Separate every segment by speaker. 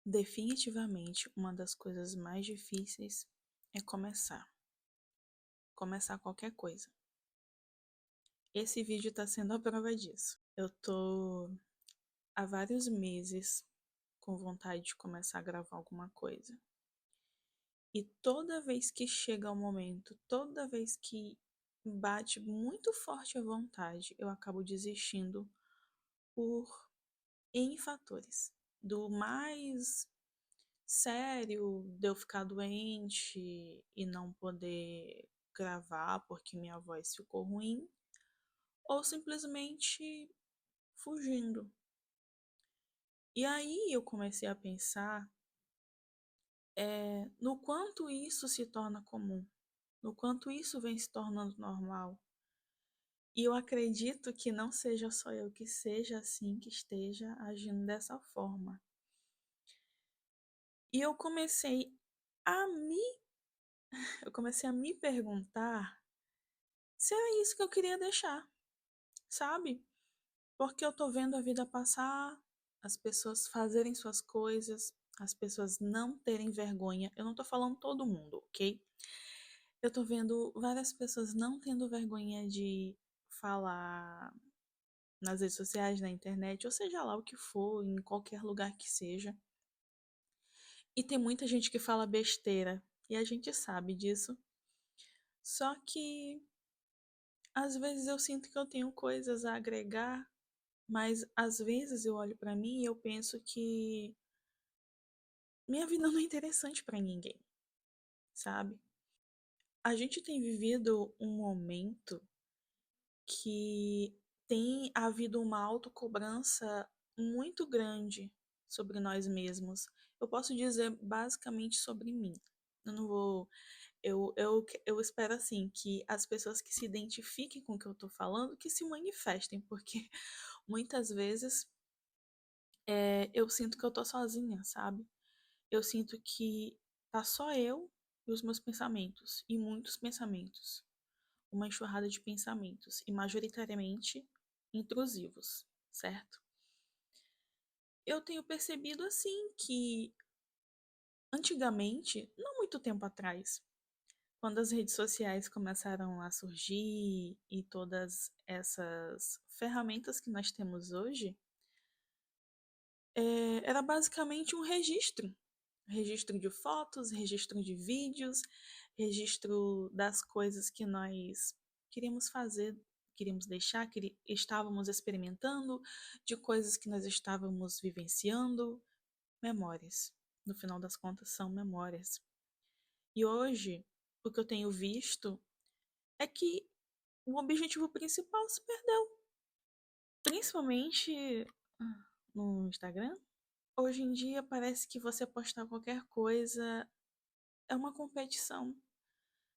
Speaker 1: Definitivamente, uma das coisas mais difíceis é começar. Começar qualquer coisa. Esse vídeo tá sendo a prova disso. Eu tô há vários meses com vontade de começar a gravar alguma coisa. E toda vez que chega o momento, toda vez que bate muito forte a vontade, eu acabo desistindo por N fatores. Do mais sério de eu ficar doente e não poder gravar porque minha voz ficou ruim, ou simplesmente fugindo. E aí eu comecei a pensar no quanto isso se torna comum, no quanto isso vem se tornando normal. E eu acredito que não seja só eu que seja assim, que esteja agindo dessa forma. E a me, eu comecei a me perguntar se era isso que eu queria deixar, sabe? Porque eu tô vendo a vida passar, as pessoas fazerem suas coisas, as pessoas não terem vergonha. Eu não tô falando todo mundo, ok? Eu tô vendo várias pessoas não tendo vergonha de falar nas redes sociais, na internet, ou seja lá o que for, em qualquer lugar que seja. E tem muita gente que fala besteira, e a gente sabe disso. Só que às vezes eu sinto que eu tenho coisas a agregar, mas às vezes eu olho pra mim e eu penso que minha vida não é interessante pra ninguém, sabe? A gente tem vivido um momento que tem havido uma autocobrança muito grande sobre nós mesmos. Eu posso dizer basicamente sobre mim. Eu não vou. Eu espero assim que as pessoas que se identifiquem com o que eu tô falando que se manifestem, porque muitas vezes eu sinto que eu tô sozinha, sabe? Eu sinto que tá só eu e os meus pensamentos, e muitos pensamentos. Uma enxurrada de pensamentos, e majoritariamente intrusivos, certo? Eu tenho percebido assim que antigamente, não muito tempo atrás, quando as redes sociais começaram a surgir e todas essas ferramentas que nós temos hoje, era basicamente um registro. Registro de fotos, registro de vídeos, registro das coisas que nós queríamos fazer, queríamos deixar, que estávamos experimentando, de coisas que nós estávamos vivenciando, memórias. No final das contas, são memórias. E hoje, o que eu tenho visto é que o objetivo principal se perdeu, principalmente no Instagram. Hoje em dia parece que você postar qualquer coisa é uma competição.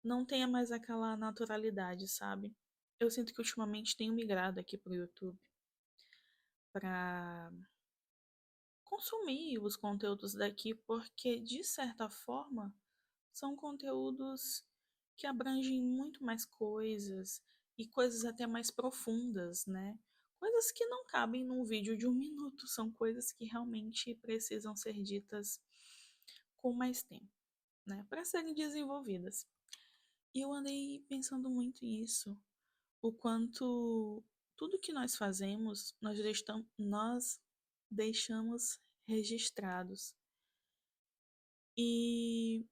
Speaker 1: Não tenha mais aquela naturalidade, sabe? Eu sinto que ultimamente tenho migrado aqui pro YouTube para consumir os conteúdos daqui, porque de certa forma são conteúdos que abrangem muito mais coisas e coisas até mais profundas, né? Coisas que não cabem num vídeo de 1 minuto, são coisas que realmente precisam ser ditas com mais tempo, né? Para serem desenvolvidas. E eu andei pensando muito nisso, o quanto tudo que nós fazemos, nós deixamos registrados. E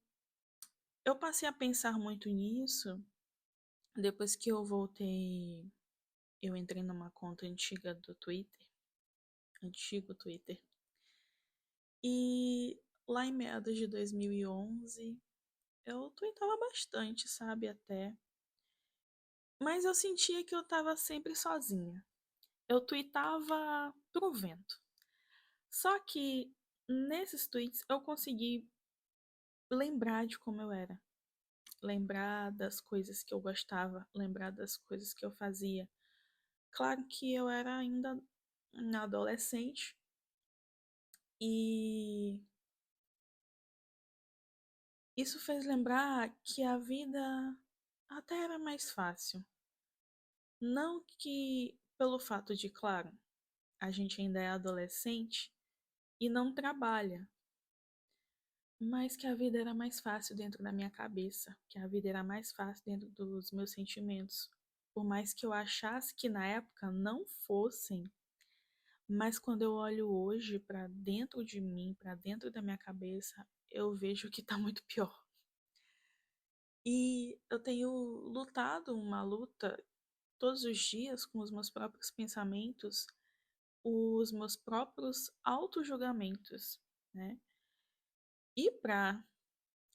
Speaker 1: eu passei a pensar muito nisso depois que eu voltei. Eu entrei numa conta antiga do Twitter, antigo Twitter, e lá em meados de 2011 eu tweetava bastante, sabe, até. Mas eu sentia que eu tava sempre sozinha. Eu tweetava pro vento. Só que nesses tweets eu consegui lembrar de como eu era, lembrar das coisas que eu gostava, lembrar das coisas que eu fazia. Claro que eu era ainda uma adolescente e isso fez lembrar que a vida até era mais fácil. Não que pelo fato de, claro, a gente ainda é adolescente e não trabalha. mas que a vida era mais fácil dentro da minha cabeça, que a vida era mais fácil dentro dos meus sentimentos. Por mais que eu achasse que na época não fossem, mas quando eu olho hoje para dentro de mim, para dentro da minha cabeça, eu vejo que tá muito pior. E eu tenho lutado uma luta todos os dias com os meus próprios pensamentos, os meus próprios auto-julgamentos, né? E para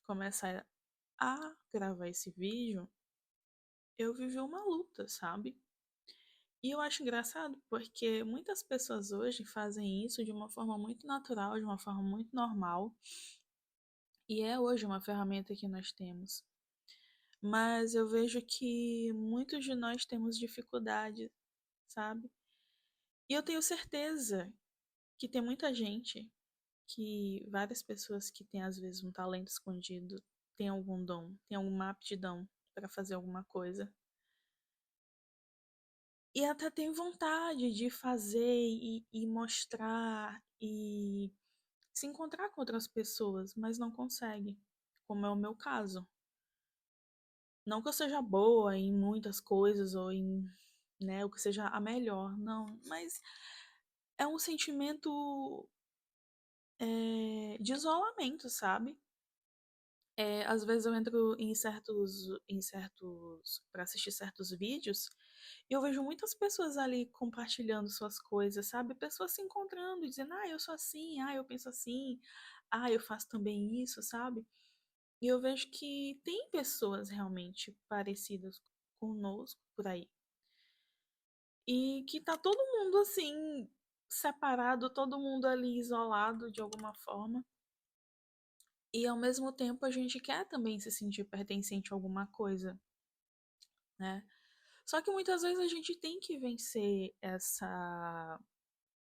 Speaker 1: começar a gravar esse vídeo, eu vivi uma luta, sabe? E eu acho engraçado porque muitas pessoas hoje fazem isso de uma forma muito natural, de uma forma muito normal, e é hoje uma ferramenta que nós temos. Mas eu vejo que muitos de nós temos dificuldade, sabe? E eu tenho certeza que tem muita gente, que várias pessoas que têm às vezes um talento escondido, têm algum dom, têm alguma aptidão para fazer alguma coisa. E até tem vontade de fazer e mostrar e se encontrar com outras pessoas, mas não consegue, como é o meu caso. Não que eu seja boa em muitas coisas ou em, né, o que seja a melhor, não, mas é um sentimento de isolamento, sabe? Às vezes eu entro em certos, para assistir certos vídeos, e eu vejo muitas pessoas ali compartilhando suas coisas, sabe? Pessoas se encontrando, dizendo, ah, eu sou assim, ah, eu penso assim, ah, eu faço também isso, sabe? E eu vejo que tem pessoas realmente parecidas conosco por aí. E que tá todo mundo assim, separado, todo mundo ali isolado de alguma forma. E ao mesmo tempo a gente quer também se sentir pertencente a alguma coisa, né? Só que muitas vezes a gente tem que vencer essa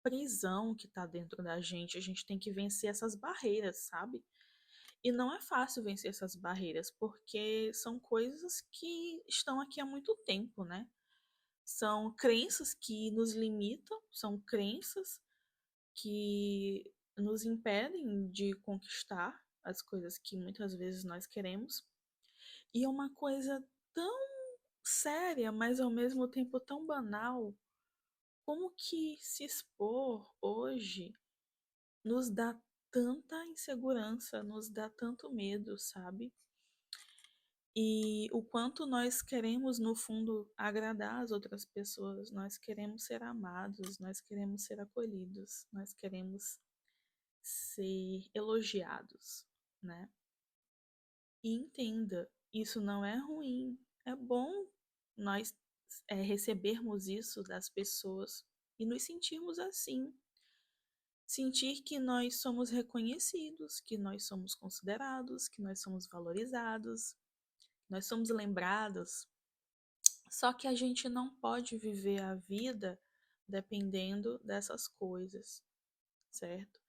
Speaker 1: prisão que tá dentro da gente, a gente tem que vencer essas barreiras, sabe? E não é fácil vencer essas barreiras, porque são coisas que estão aqui há muito tempo, né? São crenças que nos limitam, são crenças que nos impedem de conquistar as coisas que muitas vezes nós queremos. E é uma coisa tão séria, mas ao mesmo tempo tão banal, como que se expor hoje nos dá tanta insegurança, nos dá tanto medo, sabe? E o quanto nós queremos, no fundo, agradar as outras pessoas, nós queremos ser amados, nós queremos ser acolhidos, nós queremos ser elogiados, né? E entenda, isso não é ruim, é bom nós recebermos isso das pessoas e nos sentirmos assim. Sentir que nós somos reconhecidos, que nós somos considerados, que nós somos valorizados, nós somos lembrados. Só que a gente não pode viver a vida dependendo dessas coisas, certo?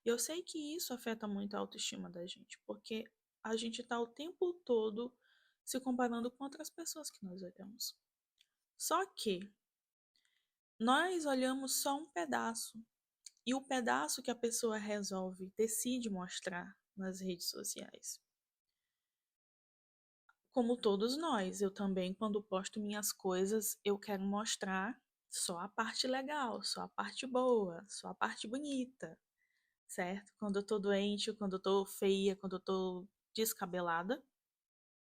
Speaker 1: E eu sei que isso afeta muito a autoestima da gente, porque a gente está o tempo todo se comparando com outras pessoas que nós olhamos. Só que nós olhamos só um pedaço, e o pedaço que a pessoa resolve, decide mostrar nas redes sociais. Como todos nós, eu também, quando posto minhas coisas, eu quero mostrar só a parte legal, só a parte boa, só a parte bonita, certo? Quando eu tô doente, quando eu tô feia, quando eu tô descabelada,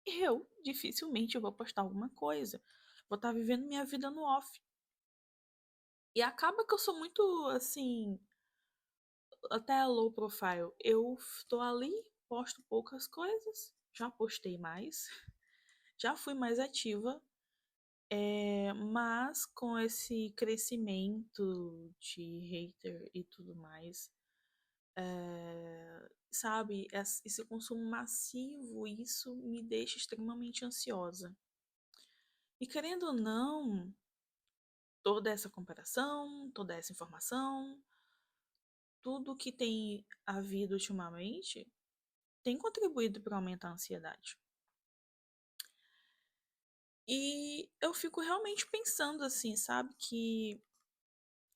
Speaker 1: eu dificilmente vou postar alguma coisa. Vou estar vivendo minha vida no off. E acaba que eu sou muito, assim, até low profile. Eu tô ali, posto poucas coisas, já postei mais, já fui mais ativa. Mas com esse crescimento de hater e tudo mais, sabe, esse consumo massivo, isso me deixa extremamente ansiosa. E querendo ou não, toda essa comparação, toda essa informação, tudo que tem havido ultimamente tem contribuído para aumentar a ansiedade. E eu fico realmente pensando assim, sabe, que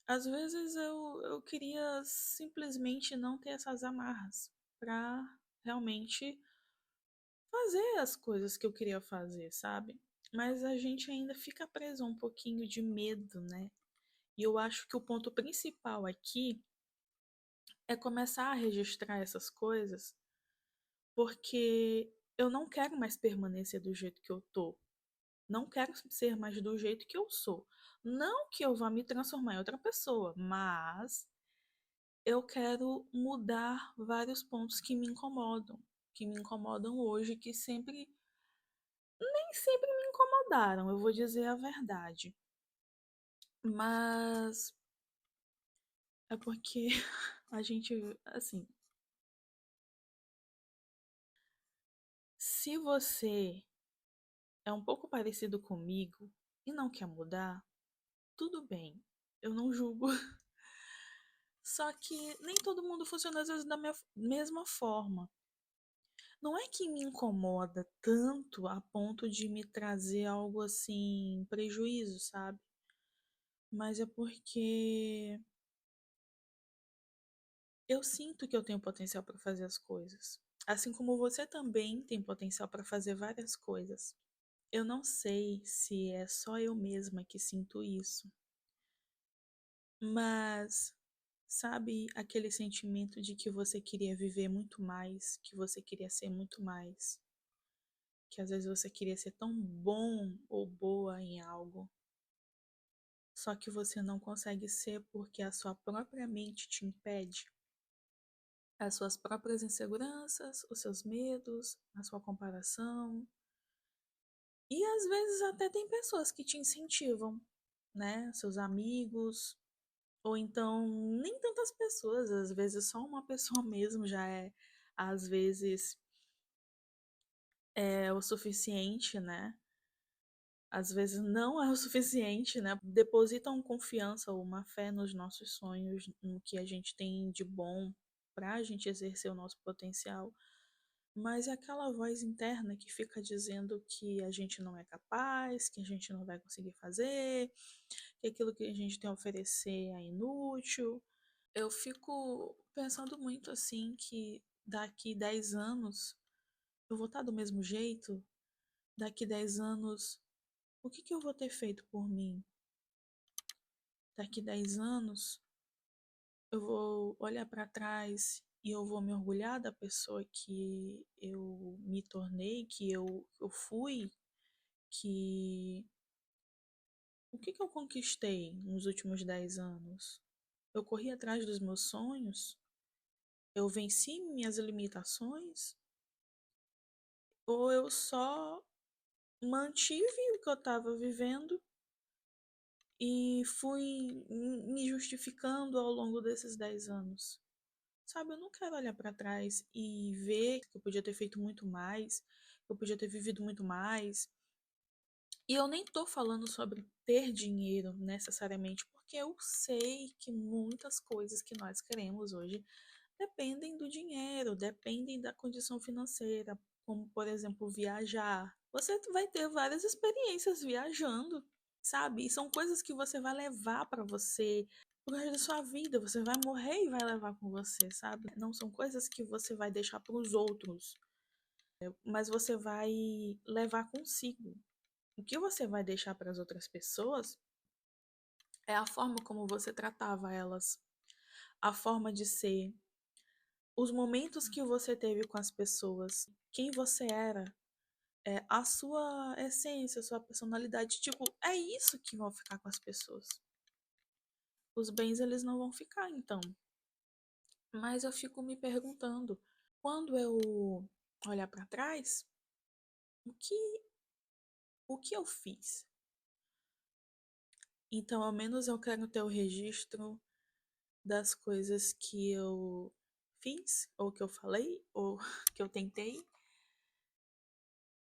Speaker 1: às vezes eu queria simplesmente não ter essas amarras para realmente fazer as coisas que eu queria fazer, sabe? Mas a gente ainda fica preso a um pouquinho de medo, né? E eu acho que o ponto principal aqui é começar a registrar essas coisas, porque eu não quero mais permanecer do jeito que eu tô. Não quero ser mais do jeito que eu sou. Não que eu vá me transformar em outra pessoa, mas eu quero mudar vários pontos que me incomodam hoje, que sempre, nem sempre me incomodaram, eu vou dizer a verdade. Mas é porque a gente, assim, se você é um pouco parecido comigo e não quer mudar, tudo bem, eu não julgo. Só que nem todo mundo funciona às vezes da mesma forma. Não é que me incomoda tanto a ponto de me trazer algo assim, prejuízo, sabe? Mas é porque eu sinto que eu tenho potencial para fazer as coisas. Assim como você também tem potencial para fazer várias coisas. Eu não sei se é só eu mesma que sinto isso, mas sabe aquele sentimento de que você queria viver muito mais, que você queria ser muito mais, que às vezes você queria ser tão bom ou boa em algo, só que você não consegue ser porque a sua própria mente te impede? As suas próprias inseguranças, os seus medos, a sua comparação. E às vezes até tem pessoas que te incentivam, né? Seus amigos, ou então nem tantas pessoas, às vezes só uma pessoa mesmo já é, às vezes, é o suficiente, né? Às vezes não é o suficiente, né? Depositam confiança ou uma fé nos nossos sonhos, no que a gente tem de bom para a gente exercer o nosso potencial. Mas é aquela voz interna que fica dizendo que a gente não é capaz, que a gente não vai conseguir fazer, que aquilo que a gente tem a oferecer é inútil. Eu fico pensando muito assim que daqui 10 anos eu vou estar do mesmo jeito. Daqui 10 anos, o que eu vou ter feito por mim? Daqui 10 anos, eu vou olhar para trás e eu vou me orgulhar da pessoa que eu me tornei, que eu fui, que o que eu conquistei nos últimos 10 anos? Eu corri atrás dos meus sonhos? Eu venci minhas limitações? Ou eu só mantive o que eu estava vivendo e fui me justificando ao longo desses 10 anos? Sabe, eu não quero olhar para trás e ver que eu podia ter feito muito mais, que eu podia ter vivido muito mais. E eu nem tô falando sobre ter dinheiro necessariamente, porque eu sei que muitas coisas que nós queremos hoje dependem do dinheiro, dependem da condição financeira, como por exemplo viajar. Você vai ter várias experiências viajando, sabe? E são coisas que você vai levar para você pro resto da sua vida. Você vai morrer e vai levar com você, sabe? Não são coisas que você vai deixar para os outros, mas você vai levar consigo. O que você vai deixar para as outras pessoas é a forma como você tratava elas, a forma de ser, os momentos que você teve com as pessoas, quem você era, a sua essência, a sua personalidade. Tipo, é isso que vão ficar com as pessoas. Os bens, eles não vão ficar, então. Mas eu fico me perguntando, quando eu olhar para trás, o que, o que eu fiz? Então, ao menos eu quero ter o registro das coisas que eu fiz, ou que eu falei, ou que eu tentei,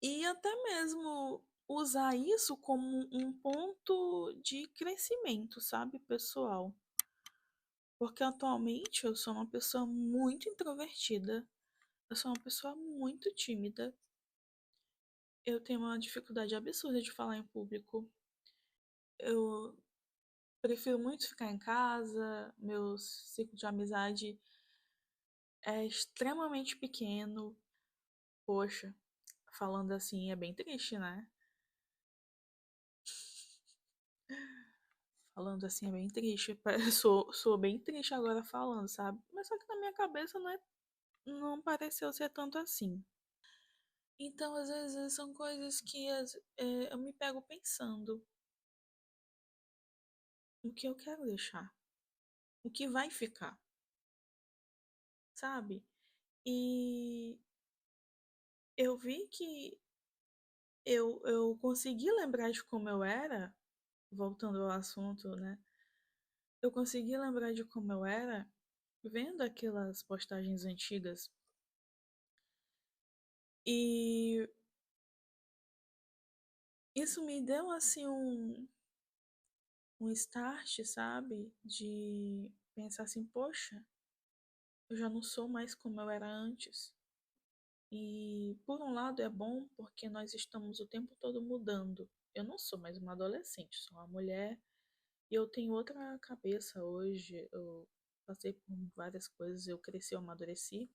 Speaker 1: e até mesmo usar isso como um ponto de crescimento, sabe, pessoal. Porque atualmente eu sou uma pessoa muito introvertida, eu sou uma pessoa muito tímida, eu tenho uma dificuldade absurda de falar em público. Eu prefiro muito ficar em casa, meus ciclos de amizade é extremamente pequeno. Poxa, falando assim é bem triste, né? Falando assim é bem triste. Sou bem triste agora falando, sabe? Mas só que na minha cabeça não pareceu ser tanto assim. Então, às vezes, são coisas que eu me pego pensando o que eu quero deixar, o que vai ficar, sabe? E eu vi que eu consegui lembrar de como eu era, voltando ao assunto, né? Eu consegui lembrar de como eu era vendo aquelas postagens antigas. E isso me deu assim um start, sabe? De pensar assim, poxa, eu já não sou mais como eu era antes. E por um lado é bom porque nós estamos o tempo todo mudando. Eu não sou mais uma adolescente, sou uma mulher e eu tenho outra cabeça hoje. Eu passei por várias coisas, eu cresci, eu amadureci.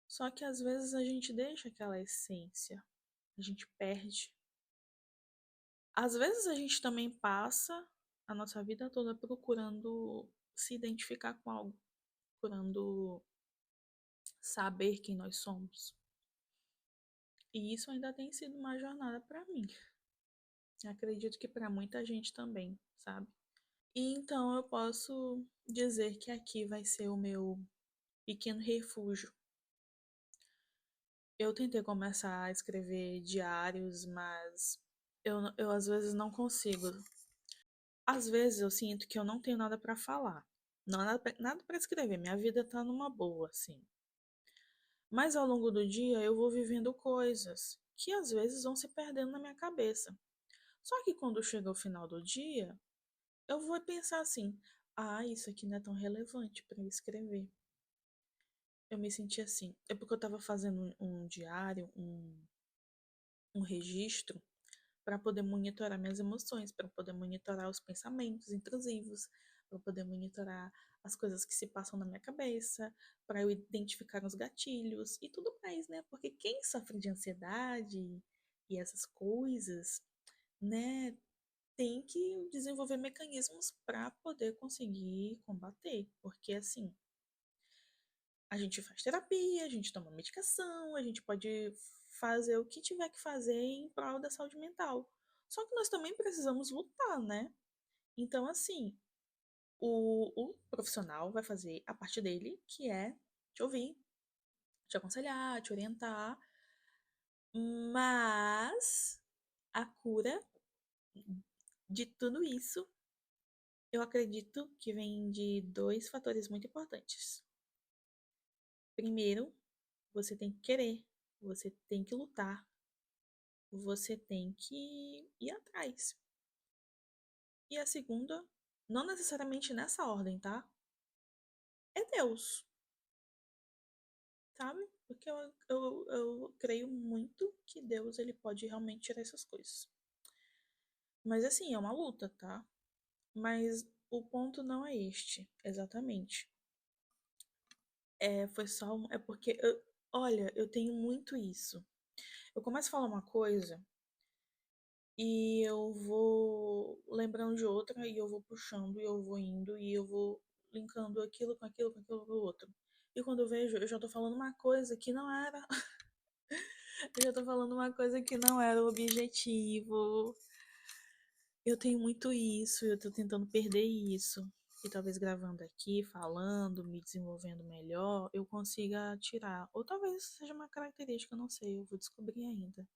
Speaker 1: Só que às vezes a gente deixa aquela essência, a gente perde. Às vezes a gente também passa a nossa vida toda procurando se identificar com algo, procurando saber quem nós somos. E isso ainda tem sido uma jornada para mim. Acredito que para muita gente também, sabe? E então eu posso dizer que aqui vai ser o meu pequeno refúgio. Eu tentei começar a escrever diários, mas eu às vezes não consigo. Às vezes eu sinto que eu não tenho nada para falar. Não, nada para escrever. Minha vida tá numa boa, assim. Mas ao longo do dia eu vou vivendo coisas que às vezes vão se perdendo na minha cabeça. Só que quando chega o final do dia, eu vou pensar assim: ah, isso aqui não é tão relevante para eu escrever. Eu me senti assim. É porque eu estava fazendo um diário, um registro, para poder monitorar minhas emoções, para poder monitorar os pensamentos intrusivos, para poder monitorar as coisas que se passam na minha cabeça, para eu identificar os gatilhos e tudo mais, né? Porque quem sofre de ansiedade e essas coisas, né, tem que desenvolver mecanismos para poder conseguir combater, porque assim, a gente faz terapia, a gente toma medicação, a gente pode fazer o que tiver que fazer em prol da saúde mental. Só que nós também precisamos lutar, né? Então, assim, o profissional vai fazer a parte dele, que é te ouvir, te aconselhar, te orientar, mas a cura de tudo isso, eu acredito que vem de dois fatores muito importantes. Primeiro, você tem que querer, você tem que lutar, você tem que ir atrás. E a segunda, não necessariamente nessa ordem, tá? É Deus, sabe? Porque eu creio muito que Deus ele pode realmente tirar essas coisas. Mas assim, é uma luta, tá? Mas o ponto não é este, exatamente. Foi só. É porque. Olha, eu tenho muito isso. Eu começo a falar uma coisa e eu vou lembrando de outra e eu vou puxando e eu vou indo e eu vou linkando aquilo com aquilo com aquilo com o outro. E quando eu vejo, eu já tô falando uma coisa que não era. Eu já tô falando uma coisa que não era o objetivo. Eu tenho muito isso, eu tô tentando perder isso. E talvez gravando aqui, falando, me desenvolvendo melhor, eu consiga tirar. Ou talvez seja uma característica, eu não sei, eu vou descobrir ainda.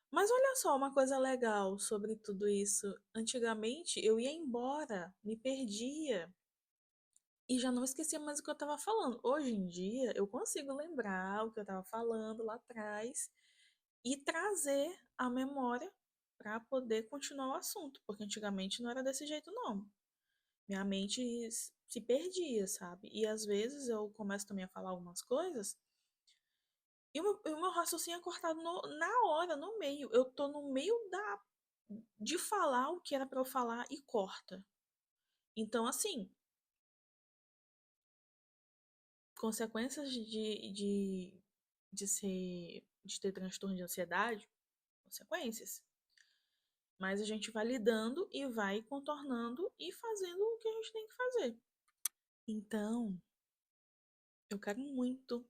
Speaker 1: Mas olha só uma coisa legal sobre tudo isso. Antigamente eu ia embora, me perdia e já não esquecia mais o que eu estava falando. Hoje em dia eu consigo lembrar o que eu estava falando lá atrás e trazer a memória para poder continuar o assunto, porque antigamente não era desse jeito não. Minha mente se perdia, sabe? E às vezes eu começo também a falar algumas coisas e o meu raciocínio é cortado na hora, no meio. Eu tô no meio de falar o que era para eu falar e corta. Então, assim, consequências de ter transtorno de ansiedade, consequências. Mas a gente vai lidando e vai contornando e fazendo o que a gente tem que fazer. Então, eu quero muito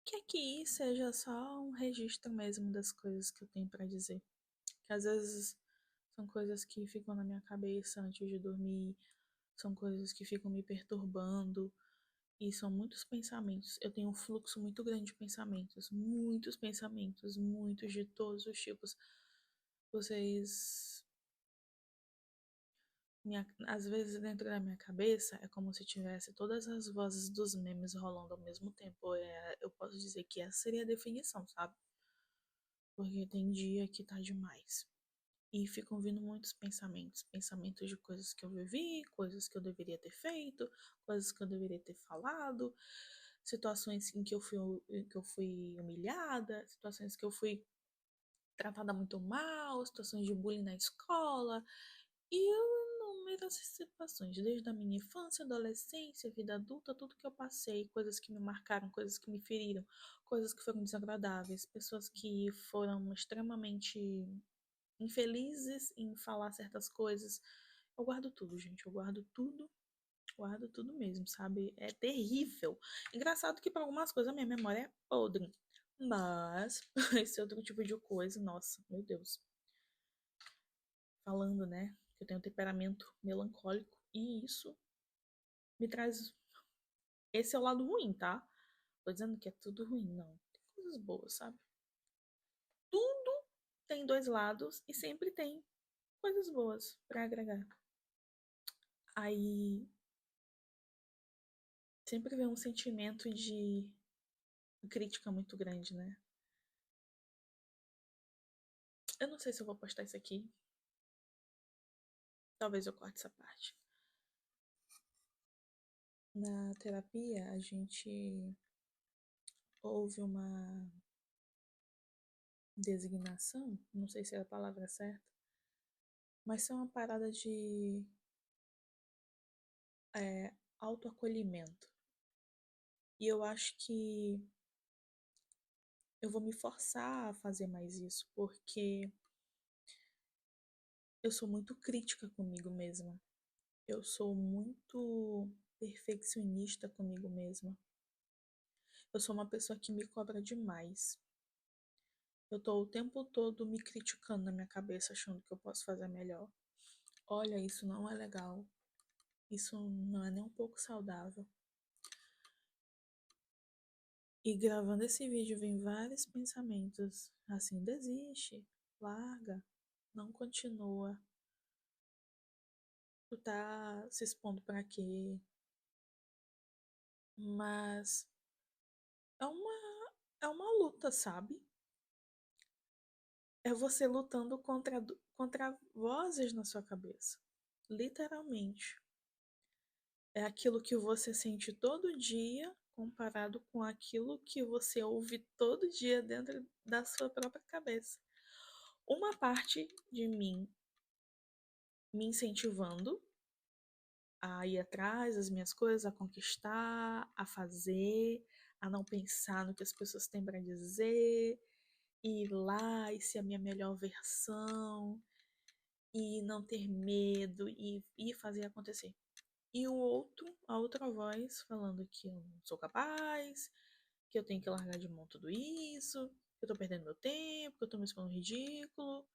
Speaker 1: que aqui seja só um registro mesmo das coisas que eu tenho para dizer. Que às vezes são coisas que ficam na minha cabeça antes de dormir, são coisas que ficam me perturbando, e são muitos pensamentos. Eu tenho um fluxo muito grande de pensamentos, muitos de todos os tipos. Vocês. Às vezes dentro da minha cabeça é como se tivesse todas as vozes dos memes rolando ao mesmo tempo. Eu posso dizer que essa seria a definição, sabe? Porque tem dia que tá demais. E ficam vindo muitos pensamentos. Pensamentos de coisas que eu vivi, coisas que eu deveria ter feito, coisas que eu deveria ter falado, situações em que eu fui humilhada, situações que eu fui tratada muito mal, situações de bullying na escola. E inúmeras situações, desde a minha infância, adolescência, vida adulta, tudo que eu passei, coisas que me marcaram, coisas que me feriram, coisas que foram desagradáveis, pessoas que foram extremamente infelizes em falar certas coisas. Eu guardo tudo, gente. Eu guardo tudo mesmo, sabe? É terrível. Engraçado que para algumas coisas a minha memória é podre. Mas esse outro tipo de coisa, nossa, meu Deus. Falando, né? Que eu tenho um temperamento melancólico e isso me traz. Esse é o lado ruim, tá? Tô dizendo que é tudo ruim, não. Tem coisas boas, sabe? Tudo tem dois lados e sempre tem coisas boas para agregar. Aí sempre vem um sentimento de crítica muito grande, né? Eu não sei se eu vou postar isso aqui. Talvez eu corte essa parte. Na terapia, a gente houve uma designação, não sei se é a palavra certa, mas é uma parada de autoacolhimento. E eu acho que eu vou me forçar a fazer mais isso, porque eu sou muito crítica comigo mesma. Eu sou muito perfeccionista comigo mesma. Eu sou uma pessoa que me cobra demais. Eu tô o tempo todo me criticando na minha cabeça, achando que eu posso fazer melhor. Olha, isso não é legal. Isso não é nem um pouco saudável. E gravando esse vídeo vem vários pensamentos. Assim, desiste, larga, não continua. Tu tá se expondo pra quê? Mas é uma luta, sabe? É você lutando contra vozes na sua cabeça. Literalmente. É aquilo que você sente todo dia comparado com aquilo que você ouve todo dia dentro da sua própria cabeça. Uma parte de mim me incentivando a ir atrás das minhas coisas, a conquistar, a fazer, a não pensar no que as pessoas têm para dizer, e ir lá e ser a minha melhor versão, e não ter medo e fazer acontecer. E a outra voz falando que eu não sou capaz, que eu tenho que largar de mão tudo isso, que eu tô perdendo meu tempo, que eu tô me expondo ridículo.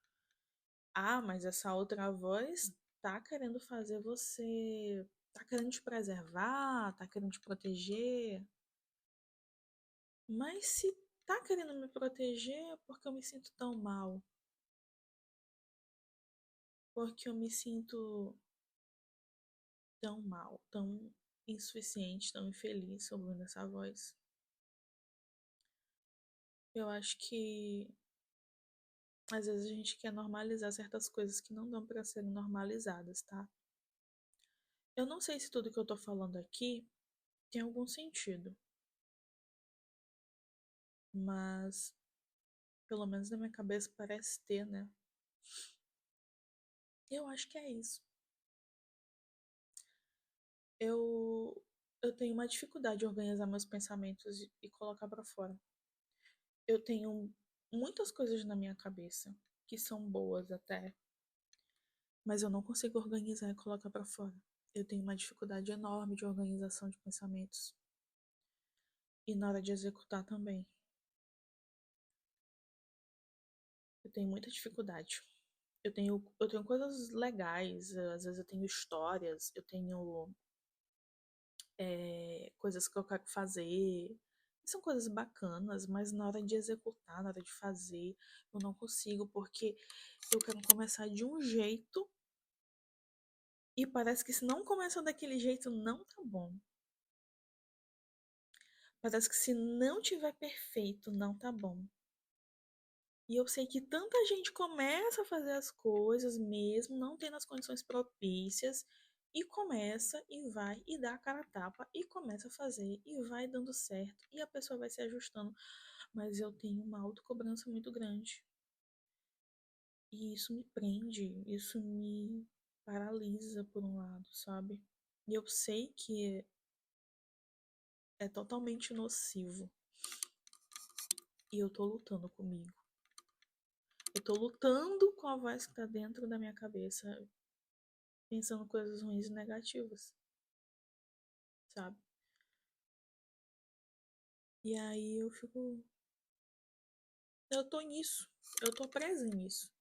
Speaker 1: Ah, mas essa outra voz tá querendo fazer você. Tá querendo te preservar, tá querendo te proteger. Mas se tá querendo me proteger, é porque eu me sinto tão mal. Porque eu me sinto tão mal, tão insuficiente, tão infeliz ouvindo essa voz. Eu acho que às vezes a gente quer normalizar certas coisas que não dão para serem normalizadas, tá? Eu não sei se tudo que eu tô falando aqui tem algum sentido, mas pelo menos na minha cabeça parece ter, né? Eu acho que é isso. Eu Eu tenho uma dificuldade de organizar meus pensamentos e colocar pra fora. Eu tenho muitas coisas na minha cabeça que são boas até, mas eu não consigo organizar e colocar pra fora. Eu tenho uma dificuldade enorme de organização de pensamentos e na hora de executar também. Eu tenho muita dificuldade. Eu tenho coisas legais, às vezes eu tenho histórias, eu tenho coisas que eu quero fazer. São coisas bacanas, mas na hora de executar, na hora de fazer, eu não consigo, porque eu quero começar de um jeito e parece que se não começa daquele jeito, não tá bom. Parece que se não tiver perfeito, não tá bom. E eu sei que tanta gente começa a fazer as coisas mesmo não tendo as condições propícias e começa e vai e dá a cara a tapa e começa a fazer e vai dando certo e a pessoa vai se ajustando. Mas eu tenho uma autocobrança muito grande e isso me prende, isso me paralisa por um lado, sabe? E eu sei que é totalmente nocivo e eu tô lutando comigo. Eu tô lutando com a voz que tá dentro da minha cabeça, pensando coisas ruins e negativas, sabe? E aí eu fico. Eu tô nisso. Eu tô presa nisso.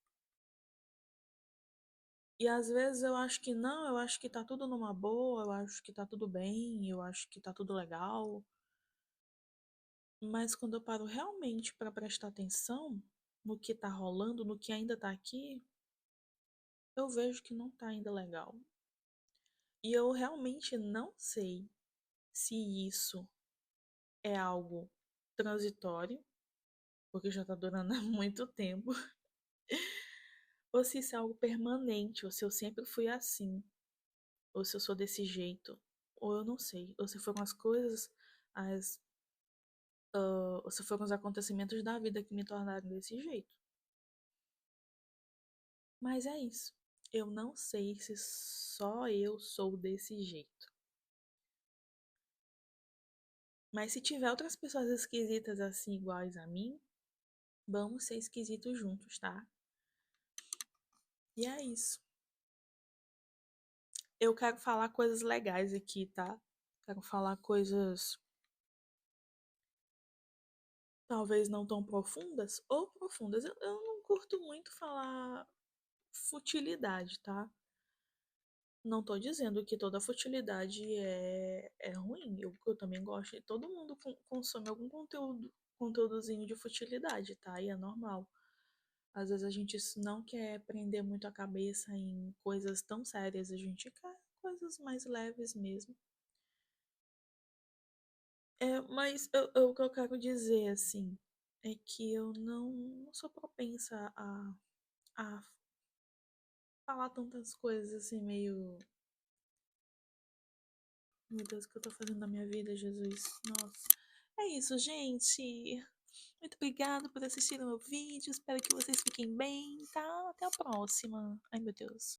Speaker 1: E às vezes eu acho que não, eu acho que tá tudo numa boa, eu acho que tá tudo bem, eu acho que tá tudo legal. Mas quando eu paro realmente pra prestar atenção no que tá rolando, no que ainda tá aqui, eu vejo que não tá ainda legal. E eu realmente não sei se isso é algo transitório, porque já tá durando há muito tempo, ou se isso é algo permanente, ou se eu sempre fui assim, ou se eu sou desse jeito, ou eu não sei, ou se foram as coisas, as, ou se foram os acontecimentos da vida que me tornaram desse jeito. Mas é isso. Eu não sei se só eu sou desse jeito. Mas se tiver outras pessoas esquisitas assim, iguais a mim, vamos ser esquisitos juntos, tá? E é isso. Eu quero falar coisas legais aqui, tá? Quero falar coisas talvez não tão profundas ou profundas. Eu não curto muito falar futilidade, tá? Não tô dizendo que toda futilidade é ruim. Eu também gosto. E todo mundo consome algum conteúdozinho de futilidade, tá? E é normal. Às vezes a gente não quer prender muito a cabeça em coisas tão sérias. A gente quer coisas mais leves mesmo. Mas o que eu quero dizer, assim, é que eu não sou propensa a falar tantas coisas assim, meio. Meu Deus, o que eu tô fazendo na minha vida, Jesus? Nossa. É isso, gente. Muito obrigada por assistir o meu vídeo. Espero que vocês fiquem bem, tá? Até a próxima. Ai, meu Deus.